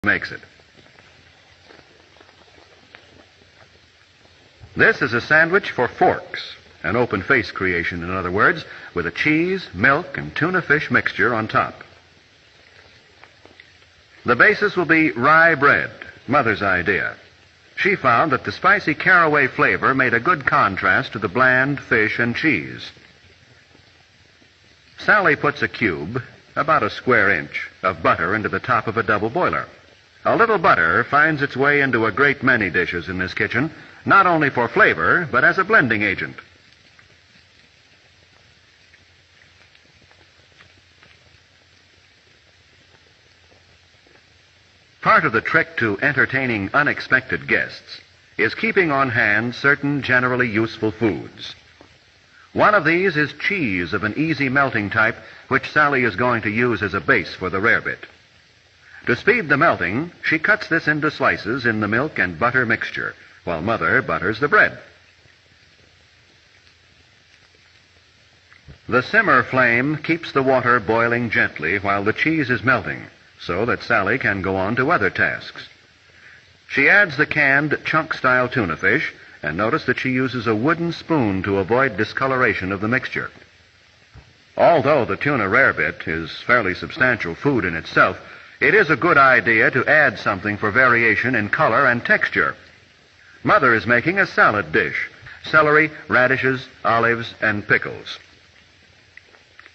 makes it. This is a sandwich for forks, an open-face creation, in other words, with a cheese, milk, and tuna fish mixture on top. The basis will be rye bread, Mother's idea. She found that the spicy caraway flavor made a good contrast to the bland fish and cheese. Sally puts a cube, about a square inch, of butter into the top of a double boiler. A little butter finds its way into a great many dishes in this kitchen, not only for flavor, but as a blending agent. Part of the trick to entertaining unexpected guests is keeping on hand certain generally useful foods. One of these is cheese of an easy melting type, which Sally is going to use as a base for the rarebit. To speed the melting, she cuts this into slices in the milk and butter mixture, while Mother butters the bread. The simmer flame keeps the water boiling gently while the cheese is melting, so that Sally can go on to other tasks. She adds the canned chunk-style tuna fish, and notice that she uses a wooden spoon to avoid discoloration of the mixture. Although the tuna rarebit is fairly substantial food in itself, it is a good idea to add something for variation in color and texture. Mother is making a salad dish: celery, radishes, olives, and pickles.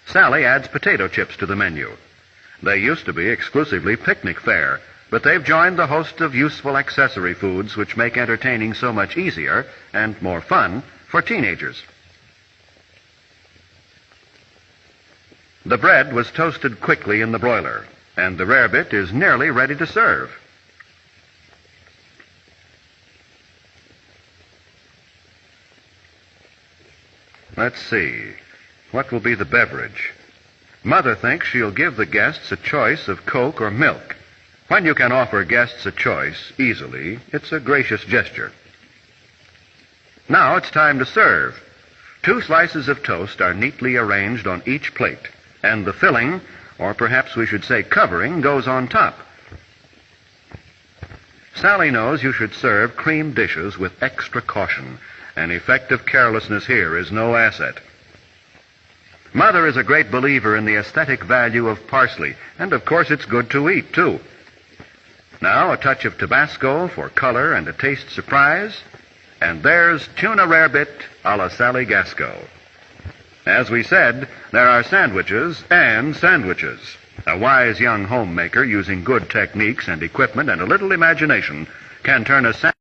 Sally adds potato chips to the menu. They used to be exclusively picnic fare, but they've joined the host of useful accessory foods which make entertaining so much easier and more fun for teenagers. The bread was toasted quickly in the broiler, and the rarebit is nearly ready to serve. Let's see. What will be the beverage? Mother thinks she'll give the guests a choice of Coke or milk. When you can offer guests a choice easily, it's a gracious gesture. Now it's time to serve. 2 slices of toast are neatly arranged on each plate, and the filling, or perhaps we should say covering, goes on top. Sally knows you should serve cream dishes with extra caution. An effective carelessness here is no asset. Mother is a great believer in the aesthetic value of parsley, and of course it's good to eat, too. Now a touch of Tabasco for color and a taste surprise, and there's tuna rarebit a la Sally Gasco. As we said, there are sandwiches and sandwiches. A wise young homemaker using good techniques and equipment and a little imagination can turn a sandwich